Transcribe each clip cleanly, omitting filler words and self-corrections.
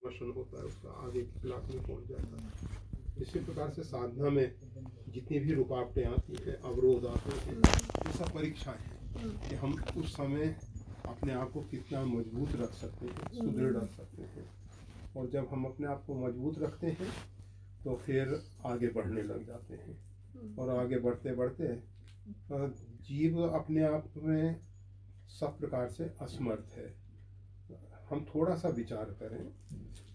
Promotion होता है उसका आगे की ब्लॉक में पहुंच जाता है। इसी प्रकार से साधना में जितनी भी रुकावटें आती हैं, अवरोध आते हैं, ये सब परीक्षा है कि हम उस समय अपने आप को कितना मजबूत रख सकते हैं, सुदृढ़ रख सकते हैं। और जब हम अपने आप को मजबूत रखते हैं तो फिर आगे बढ़ने लग जाते हैं। और आगे बढ़ते बढ़ते जीव अपने आप में सब प्रकार से असमर्थ है। हम थोड़ा सा विचार करें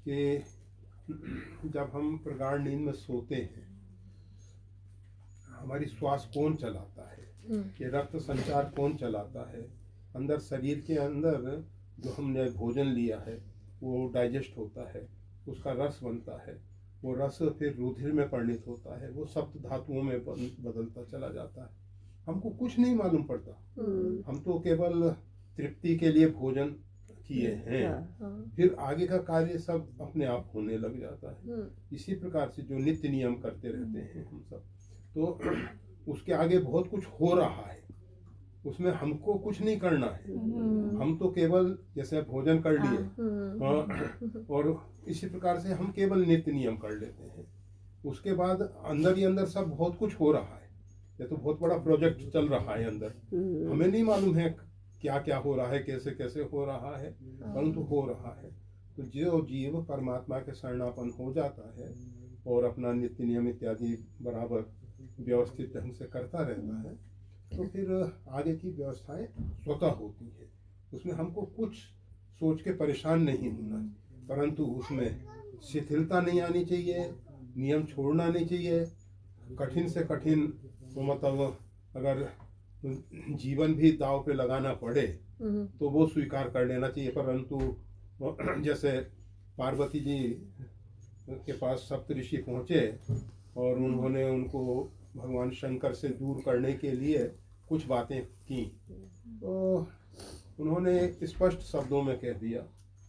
कि जब हम प्रगाढ़ नींद में सोते हैं, हमारी श्वास कौन चलाता है, ये रक्त संचार कौन चलाता है, अंदर शरीर के अंदर जो हमने भोजन लिया है वो डाइजेस्ट होता है, उसका रस बनता है, वो रस फिर रुधिर में परिणित होता है, वो सप्त धातुओं में बदलता चला जाता है। हमको कुछ नहीं मालूम पड़ता, हम तो केवल तृप्ति के लिए भोजन किए हैं, फिर आगे का कार्य सब अपने आप होने लग जाता है। इसी प्रकार से जो नित्य नियम करते रहते हैं हम सब, तो उसके आगे बहुत कुछ हो रहा है, उसमें हमको कुछ नहीं करना है। हम तो केवल जैसे भोजन कर लिए और इसी प्रकार से हम केवल नित्य नियम कर लेते हैं। उसके बाद अंदर ही अंदर सब बहुत कुछ हो रहा है, ये तो बहुत बड़ा प्रोजेक्ट चल रहा है अंदर, हमें नहीं मालूम है क्या क्या हो रहा है, कैसे कैसे हो रहा है, परंतु हो रहा है। तो जो जीव परमात्मा के शरणापन हो जाता है और अपना नित्य नियम इत्यादि बराबर व्यवस्थित ढंग से करता रहता है, तो फिर आगे की व्यवस्थाएं स्वतः होती है। उसमें हमको कुछ सोच के परेशान नहीं होना, परंतु उसमें शिथिलता नहीं आनी चाहिए, नियम छोड़ना नहीं चाहिए। कठिन से कठिन मतलब अगर जीवन भी दाव पे लगाना पड़े तो वो स्वीकार कर लेना चाहिए। परंतु जैसे पार्वती जी के पास सप्तऋषि पहुँचे और उन्होंने उनको भगवान शंकर से दूर करने के लिए कुछ बातें की, तो उन्होंने स्पष्ट शब्दों में कह दिया,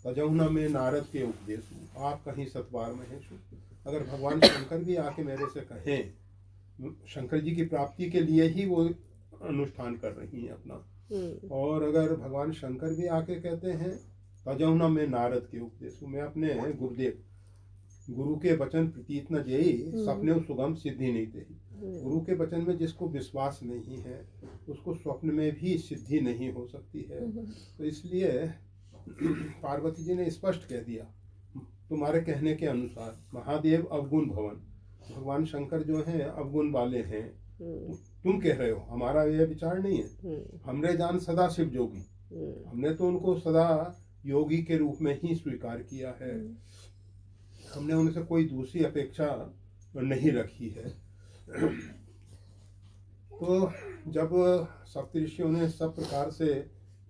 तजहुना में नारद के उपदेश, आप कहीं सतवार में हैं। अगर भगवान शंकर भी आके मेरे से कहें, शंकर जी की प्राप्ति के लिए ही वो अनुष्ठान कर रही हैं अपना, और अगर भगवान शंकर भी आके कहते हैं तजहुना में नारद के उपदेश, मैं अपने गुरुदेव गुरु के वचन प्रतीत न जेई, सपने सुगम सिद्धि नहीं दे। गुरु के वचन में जिसको विश्वास नहीं है उसको स्वप्न में भी सिद्धि नहीं हो सकती है। तो इसलिए पार्वती जी ने स्पष्ट कह दिया, तुम्हारे कहने के अनुसार महादेव अवगुण भवन, भगवान शंकर जो हैं अवगुण वाले हैं, तुम कह रहे हो, हमारा यह विचार नहीं है। हमरे जान सदा शिव जोगी, हमने तो उनको सदा योगी के रूप में ही स्वीकार किया है, हमने उनसे कोई दूसरी अपेक्षा नहीं रखी है। तो जब सप्तऋषियों ने सब प्रकार से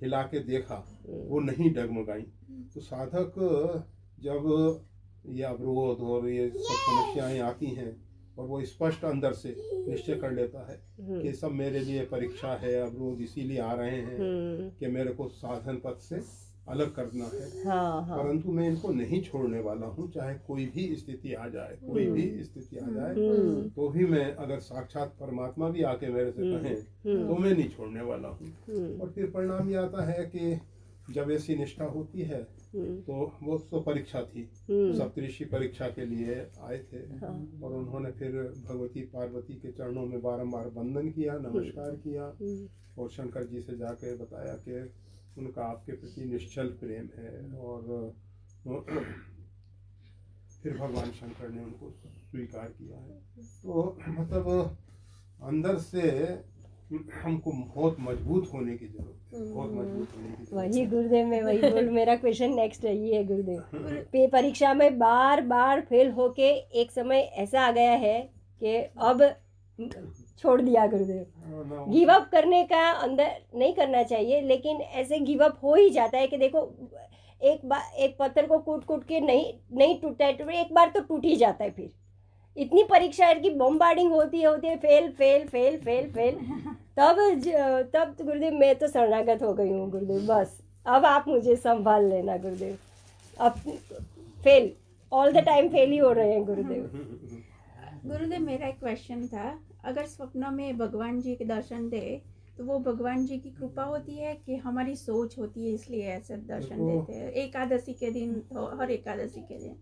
हिला के देखा, वो नहीं डगमगाई, तो साधक जब ये अवरोध और ये सब समस्याएं आती हैं और वो स्पष्ट अंदर से निश्चय कर लेता है कि सब मेरे लिए परीक्षा है, अवरोध इसीलिए आ रहे हैं कि मेरे को साधन पथ से अलग करना है। परंतु मैं इनको नहीं छोड़ने वाला हूँ, चाहे कोई भी स्थिति आ जाए, कोई भी स्थिति आ जाए, तो भी मैं, अगर साक्षात परमात्मा भी आके मेरे से कहें तो मैं नहीं छोड़ने वाला हूँ। और फिर परिणाम ये आता है कि जब ऐसी निष्ठा होती है तो वो तो परीक्षा थी, सप्तऋषि परीक्षा के लिए आए थे, और उन्होंने फिर भगवती पार्वती के चरणों में बारंबार वंदन किया, नमस्कार किया, और शंकर जी से जाके बताया कि उनका आपके प्रति निश्चल प्रेम है। और फिर भगवान शंकर ने उनको स्वीकार किया है। तो मतलब अंदर से हमको बहुत मजबूत होने की जरूरत है, बहुत मजबूत होने की जरूरत है। वही गुरुदेव, मैं वही बोल, मेरा क्वेश्चन नेक्स्ट यही है गुरुदेव। परीक्षा में बार बार फेल होके एक समय ऐसा आ गया है कि अब छोड़ दिया गुरुदेव। गिव अप करने का अंदर नहीं करना चाहिए, लेकिन ऐसे गिव अप हो ही जाता है कि देखो एक पत्थर को कूट कूट के नहीं टूटता है, तो एक बार तो टूट ही जाता है। फिर इतनी परीक्षा की बॉम्बार्डिंग होती है, fail fail fail fail fail, तब तो गुरुदेव मैं तो शरणागत हो गई हूँ गुरुदेव, बस अब आप मुझे संभाल लेना गुरुदेव। अब fail all the time fail ही हो रहे हैं गुरुदेव। गुरुदेव, मेरा एक क्वेश्चन था, अगर स्वप्न में भगवान जी के दर्शन दे तो वो भगवान जी की कृपा होती है कि हमारी सोच होती है, इसलिए ऐसे दर्शन देते हैं एकादशी के दिन, तो हर एकादशी के दिन।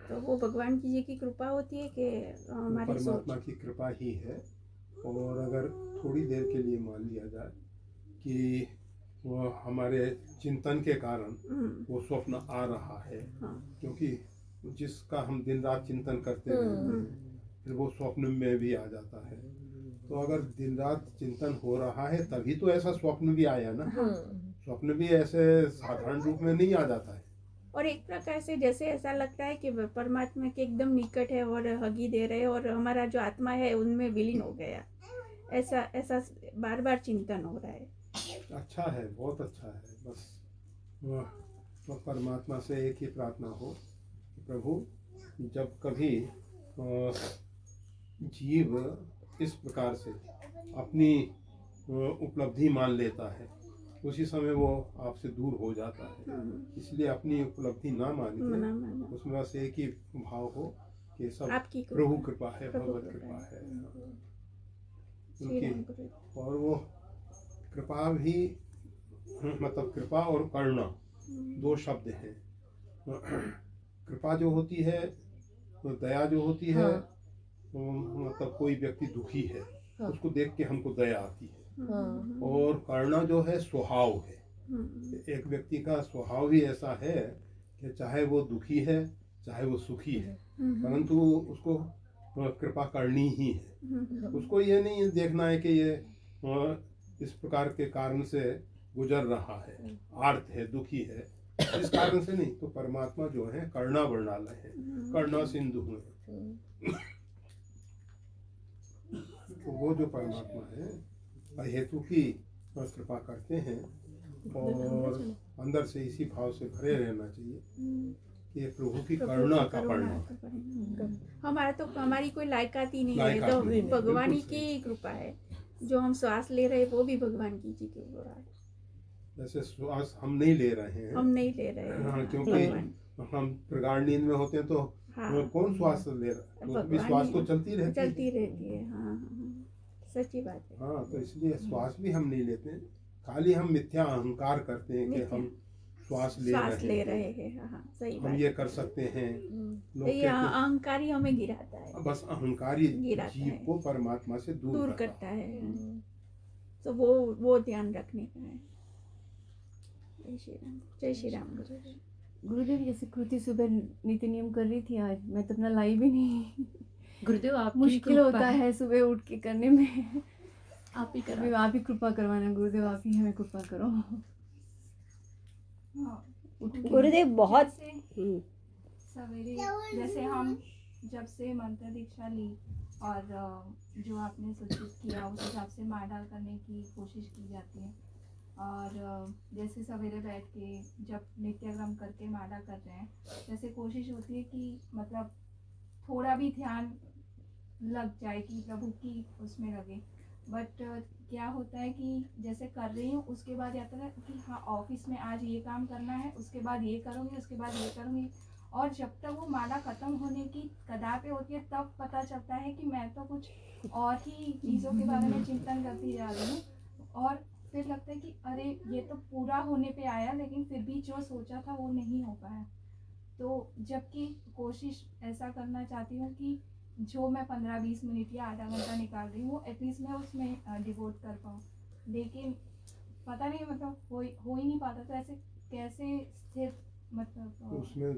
तो वो भगवान की जी की कृपा होती है कि हमारी सोच। परमात्मा की कृपा ही है। और अगर थोड़ी देर के लिए मान लिया जाए कि वो हमारे चिंतन के कारण वो स्वप्न आ रहा है, हाँ। क्योंकि जिसका हम दिन रात चिंतन करते रहते हैं फिर वो स्वप्न में भी आ जाता है। तो अगर दिन रात चिंतन हो रहा है तभी तो ऐसा स्वप्न भी आया ना। स्वप्न भी ऐसे साधारण रूप में नहीं आ जाता है। और एक प्रकार से जैसे ऐसा लगता है कि परमात्मा के एकदम निकट है और हगी दे रहे हैं और हमारा जो आत्मा है उनमें विलीन हो गया, ऐसा ऐसा बार बार चिंतन हो रहा है। अच्छा है, बहुत अच्छा है। बस तो परमात्मा से एक ही प्रार्थना हो कि प्रभु जब कभी जीव इस प्रकार से अपनी उपलब्धि मान लेता है उसी समय वो आपसे दूर हो जाता है। इसलिए अपनी उपलब्धि ना मान के उसमें बस एक ही भाव हो कि सब आपकी प्रभु कृपा है, भगवत कृपा है उनकी। और वो कृपा भी मतलब कृपा और करुणा दो शब्द हैं। कृपा जो होती है, तो दया जो होती है, मतलब कोई व्यक्ति दुखी है उसको देख के हमको दया आती है। और करुणा जो है स्वभाव है। एक व्यक्ति का स्वभाव ही ऐसा है कि चाहे वो दुखी है चाहे वो सुखी है, परंतु उसको कृपा करनी ही है। उसको ये नहीं देखना है कि ये इस प्रकार के कारण से गुजर रहा है, आर्त है, दुखी है, इस कारण से नहीं। तो परमात्मा जो है करुणा वर्णालय है, करुणा सिंधु है। तो वो जो परमात्मा है अहेतु की कृपा करते हैं और अंदर से इसी भाव से भरे रहना चाहिए कि प्रभु की करुणा का परिणाम। हमारा तो हमारी कोई लायकात ही नहीं है, तो भगवान ही की कृपा है। जो हम श्वास ले रहे हैं वो भी भगवान की जी की कृपा है। जैसे श्वास हम नहीं ले रहे हैं, हम नहीं ले रहे हैं। हाँ, क्योंकि हम प्रगाढ़ नींद में होते हैं तो कौन श्वास ले रहा है, तो श्वास तो चलती रहती है। हाँ, सच्ची बात है। हाँ, तो इसलिए श्वास भी हम नहीं लेते हैं, खाली हम मिथ्या अहंकार करते हैं कि हम श्वास ले रहे हैं। हाँ, सही हम ये कर सकते हैं। तो ये अहंकारी हमें गिराता है, बस अहंकारी जीव को परमात्मा से दूर करता है। तो वो ध्यान रखने का है। जय श्री राम। गुरुदेव, जैसे कृति सुबह नीति नियम कर रही थी, आज मैं तो अपना लाई भी नहीं। गुरुदेव आप मुश्किल होता है सुबह उठ के करने में। आप ही आप ही कृपा करवाना गुरुदेव, आप ही हमें कृपा करो। गुरुदेव बहुत सवेरे जैसे हम जब से मंत्र दीक्षा ली और जो आपने सूचित किया उस हिसाब से माला करने की कोशिश की जाती है। और जैसे सवेरे बैठ के जब नित्यक्रम करके माला कर रहे हैं, जैसे कोशिश होती है कि मतलब थोड़ा भी ध्यान लग जाए कि प्रभु की उसमें लगे। बट क्या होता है कि जैसे कर रही हूँ उसके बाद आता है कि हाँ ऑफिस में आज ये काम करना है, उसके बाद ये करूँगी, उसके बाद ये करूँगी। और जब तक वो माला ख़त्म होने की कगार पे होती है तब पता चलता है कि मैं तो कुछ और ही चीज़ों के बारे में चिंतन करती जा रही हूँ। और फिर लगता है कि अरे ये तो पूरा होने पे आया, लेकिन फिर भी जो सोचा था वो नहीं हो पाया। तो जबकि कोशिश ऐसा करना चाहती हूँ कि जो मैं 15-20 मिनट या आधा घंटा निकाल रही हूँ एटलीस्ट मैं उसमें डिवोट कर पाऊँ, लेकिन पता नहीं मतलब हो ही नहीं पाता। तो ऐसे कैसे स्थिर मतलब तो उसमें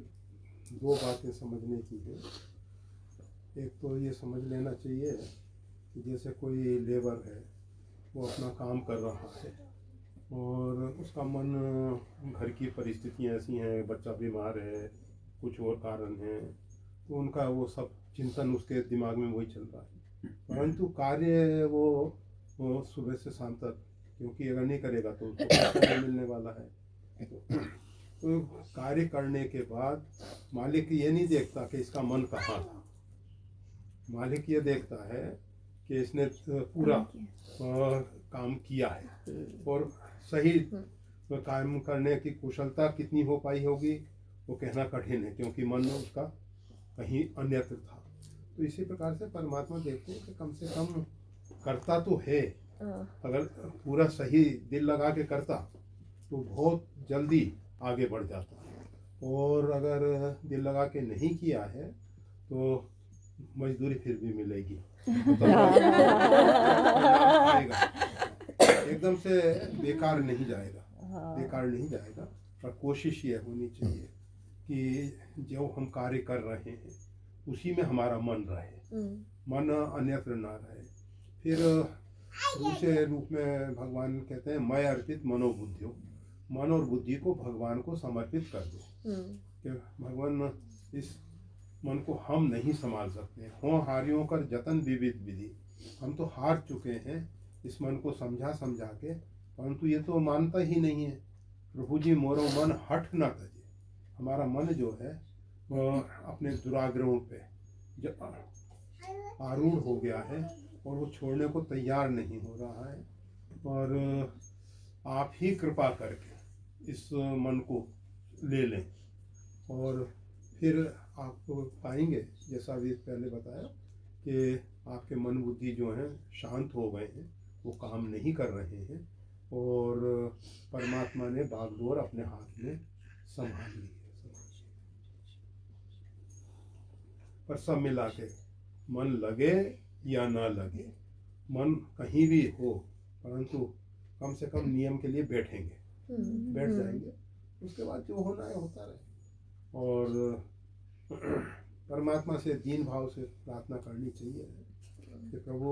दो बातें समझने की है। एक तो ये समझ लेना चाहिए कि जैसे कोई लेबर है वो अपना काम कर रहा है और उसका मन, घर की परिस्थितियाँ ऐसी हैं, बच्चा बीमार है, कुछ और कारण है, तो उनका वो सब चिंतन उसके दिमाग में वही चल रहा है। परंतु कार्य वो सुबह से शाम तक, क्योंकि अगर नहीं करेगा तो उसको पैसा नहीं मिलने वाला है। तो कार्य करने के बाद मालिक ये नहीं देखता कि इसका मन कहाँ था, मालिक ये देखता है कि इसने पूरा काम किया है और सही काम करने की कुशलता कितनी हो पाई होगी वो कहना कठिन है, क्योंकि मन उसका कहीं अन्यत्र था। तो इसी प्रकार से परमात्मा देखते हैं कि कम से कम करता तो है, अगर पूरा सही दिल लगा के करता तो बहुत जल्दी आगे बढ़ जाता, और अगर दिल लगा के नहीं किया है तो मजदूरी फिर भी मिलेगी, आएगा, एकदम से बेकार नहीं जाएगा, बेकार नहीं जाएगा। पर कोशिश ये होनी चाहिए कि जो हम कार्य कर रहे हैं उसी में हमारा मन रहे, मन अन्यत्र ना रहे। फिर दूसरे रूप में भगवान कहते हैं मैं अर्पित मनोबुद्धियों, मन और बुद्धि को भगवान को समर्पित कर दो, कि भगवान इस मन को हम नहीं संभाल सकते, हों हारियों कर जतन विविध विधि, हम तो हार चुके हैं इस मन को समझा समझा के, परंतु ये तो मानता ही नहीं है। प्रभु जी मोरो मन हट ना तजे, हमारा मन जो है वो अपने दुराग्रहों पे आरूढ़ हो गया है और वो छोड़ने को तैयार नहीं हो रहा है। और आप ही कृपा करके इस मन को ले लें, और फिर आपको पाएंगे जैसा भी पहले बताया कि आपके मन बुद्धि जो हैं शांत हो गए हैं, वो काम नहीं कर रहे हैं, और परमात्मा ने बागडोर अपने हाथ में संभाल ली है। पर सब मिला के मन लगे या ना लगे, मन कहीं भी हो, परंतु कम से कम नियम के लिए बैठेंगे, बैठ जाएंगे, उसके बाद जो होना है होता रहे। और परमात्मा से दीन भाव से प्रार्थना करनी चाहिए कि प्रभु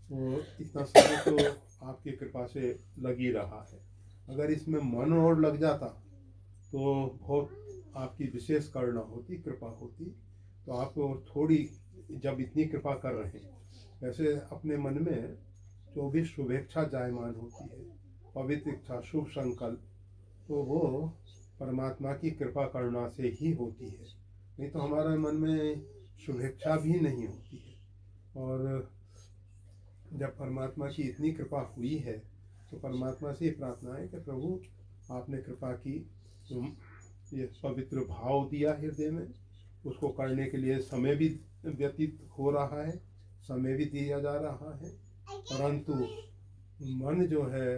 वो इतना समय तो आपकी कृपा से लगी रहा है, अगर इसमें मन और लग जाता तो बहुत आपकी विशेष करुणा होती, कृपा होती, तो आपको थोड़ी, जब इतनी कृपा कर रहे हैं, वैसे अपने मन में 24 शुभेच्छा जायमान होती है, पवित्र इच्छा, शुभ संकल्प, तो वो परमात्मा की कृपा करुणा से ही होती है, नहीं तो हमारे मन में शुभेच्छा भी नहीं होती है। और जब परमात्मा की इतनी कृपा हुई है तो परमात्मा से प्रार्थना है कि प्रभु आपने कृपा की, ये पवित्र भाव दिया हृदय में, उसको करने के लिए समय भी व्यतीत हो रहा है, समय भी दिया जा रहा है, परंतु मन जो है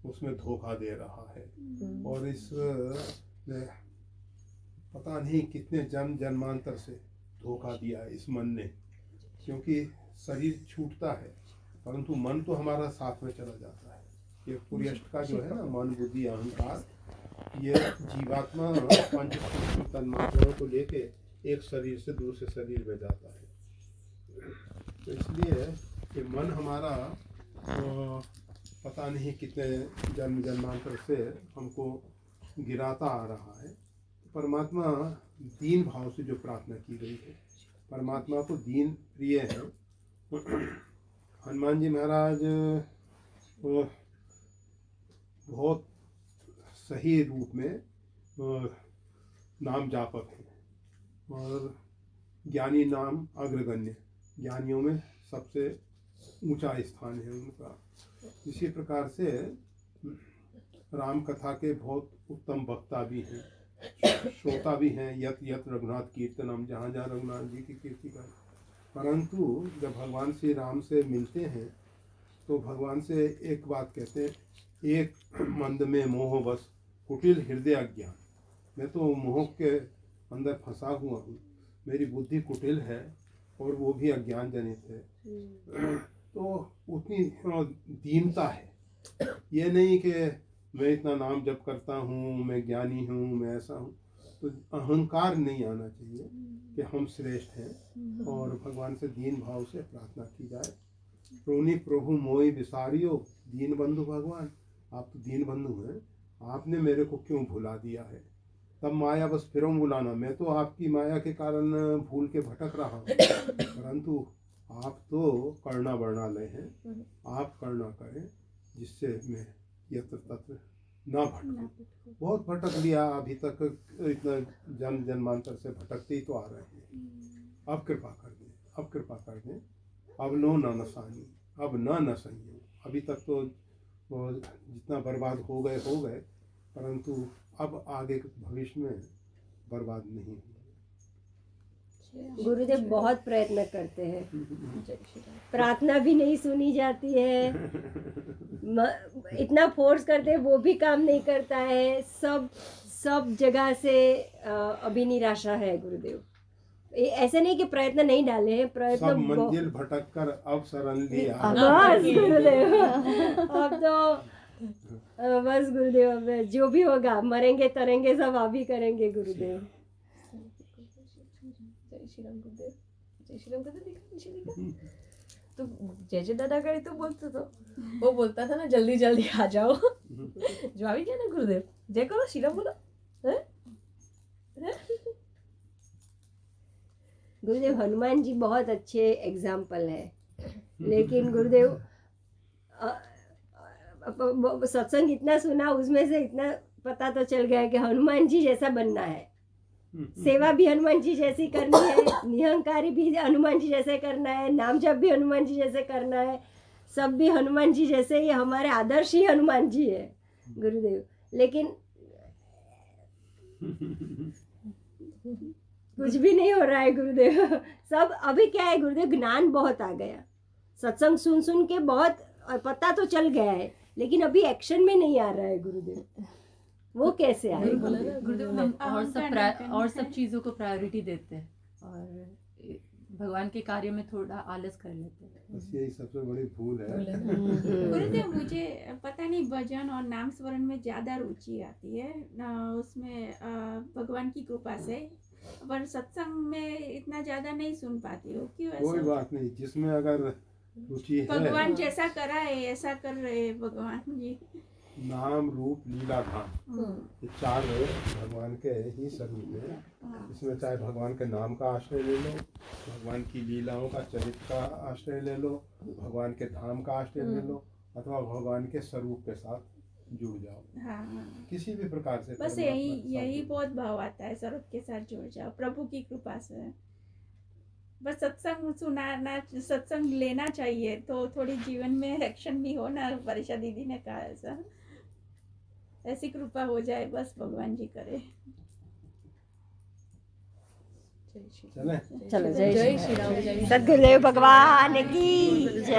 उसमें धोखा दे रहा है। और इस पता नहीं कितने जन्मांतर से धोखा दिया है इस मन ने, क्योंकि शरीर छूटता है परंतु मन तो हमारा साथ में चला जाता है। ये पूरी अष्ट का जो है ना, मन बुद्धि अहंकार, ये जीवात्मा पंच तन्मात्राओं को लेके एक शरीर से दूसरे शरीर में जाता है। तो इसलिए कि मन हमारा पता नहीं कितने जन्मांतर से हमको गिराता आ रहा है। परमात्मा दीन भाव से जो प्रार्थना की गई है, परमात्मा को दीन प्रिय है। हनुमान जी महाराज बहुत सही रूप में नाम जापक हैं और ज्ञानी नाम अग्रगण्य, ज्ञानियों में सबसे ऊंचा स्थान है उनका। इसी प्रकार से राम कथा के बहुत उत्तम वक्ता भी हैं, श्रोता भी हैं, यत यत रघुनाथ कीर्तनम, जहाँ जहाँ रघुनाथ जी की कीर्ति कर। परंतु जब भगवान श्री राम से मिलते हैं तो भगवान से एक बात कहते हैं, एक मंद में मोह बस कुटिल हृदय अज्ञान, मैं तो मोह के अंदर फंसा हुआ हूँ, मेरी बुद्धि कुटिल है और वो भी अज्ञान जनित है। तो उतनी दीनता है, ये नहीं कि मैं इतना नाम जप करता हूँ, मैं ज्ञानी हूँ, मैं ऐसा हूँ, तो अहंकार नहीं आना चाहिए कि हम श्रेष्ठ हैं। और भगवान से दीन भाव से प्रार्थना की जाए। प्रोनी प्रभु मोहि विसारियो, दीन बंधु भगवान, आप तो दीन बंधु हैं, आपने मेरे को क्यों भुला दिया है, तब माया बस फिर बुलाना, मैं तो आपकी माया के कारण भूल के भटक रहा हूँ, परंतु आप तो करना वर्णालय हैं, आप करना करें जिससे मैं यत्र तत्र ना भटकूं। बहुत भटक लिया अभी तक, इतना जन्मांतर से भटकते ही तो आ रहे हैं। अब कृपा कर दें, अब कृपा कर दें, अब नो न नसानी, अब न सही। अभी तक तो जितना बर्बाद हो गए, परंतु अब आगे भविष्य में बर्बाद नहीं होंगे। गुरुदेव बहुत प्रयत्न करते हैं, प्रार्थना भी नहीं सुनी जाती है, इतना फोर्स करते हैं वो भी काम नहीं करता है, सब जगह से अभी निराशा है गुरुदेव। ऐसे नहीं कि प्रयत्न नहीं डाले हैं, प्रयत्न सब मंजिल भटक कर अब शरण लिया। बस गुरुदेव अब तो बस गुरुदेव, अब जो भी होगा मरेंगे तरेंगे सब आप ही करेंगे गुरुदेव। जय श्री राम गुरुदेव, जय श्री राम गुरुदेव। देखा तो जय दादा का ही तो बोलते तो, वो बोलता था ना जल्दी जल्दी आ जाओ, जो आ भी गया ना गुरुदेव, जय करो श्री राम बोलो। गुरुदेव हनुमान जी बहुत अच्छे एग्जाम्पल है, लेकिन गुरुदेव सत्संग इतना सुना, उसमें से इतना पता तो चल गया कि हनुमान जी जैसा बनना है, सेवा भी हनुमान जी जैसी करनी है, निहंकारी भी हनुमान जी जैसे करना है, नाम जप भी हनुमान जी जैसे करना है, सब भी हनुमान जी जैसे, ये हमारे आदर्श ही हनुमान जी है गुरुदेव। लेकिन कुछ भी नहीं हो रहा है गुरुदेव। सब अभी क्या है गुरुदेव, ज्ञान बहुत आ गया, सत्संग सुन सुन के बहुत पता तो चल गया है, लेकिन अभी एक्शन में नहीं आ रहा है गुरुदेव। वो कैसे आए? गुरुदेव हम और सब चीज़ों को प्रायोरिटी देते हैं और भगवान के कार्य में थोड़ा आलस कर लेते हैं। बस यही सबसे बड़ी भूल है। गुरुदेव मुझे पता नहीं भजन और नाम स्मरण में ज़्यादा रुचि आती है उसमें भगवान की कृपा से, पर सत्संग में इतना ज़्यादा नहीं सुन पाती हूँ। क्यों ऐसा? कोई बात नहीं, जिसमें अगर रुचि है, भगवान जैसा करा है ऐसा कर रहे भगवान जी। नाम रूप लीला धाम, ये चार भगवान के ही स्वरूप है। इसमें चाहे भगवान के नाम का आश्रय ले लो, भगवान की लीलाओं का चरित्र का आश्रय ले लो, भगवान के धाम का आश्रय ले लो, अथवा भगवान के स्वरूप के साथ जुड़ जाओ। हाँ, किसी भी प्रकार से बस यही बहुत भाव आता है, स्वरूप के साथ जुड़ जाओ प्रभु की कृपा से। बस सत्संग सुनाना, सत्संग लेना चाहिए तो थोड़ी जीवन में एक्शन भी हो ना। वर्षा दीदी ने कहा ऐसा, ऐसी कृपा हो जाए, बस भगवान जी करे। चलो जय श्री राम, जय सद्गुरुदेव भगवान की जय।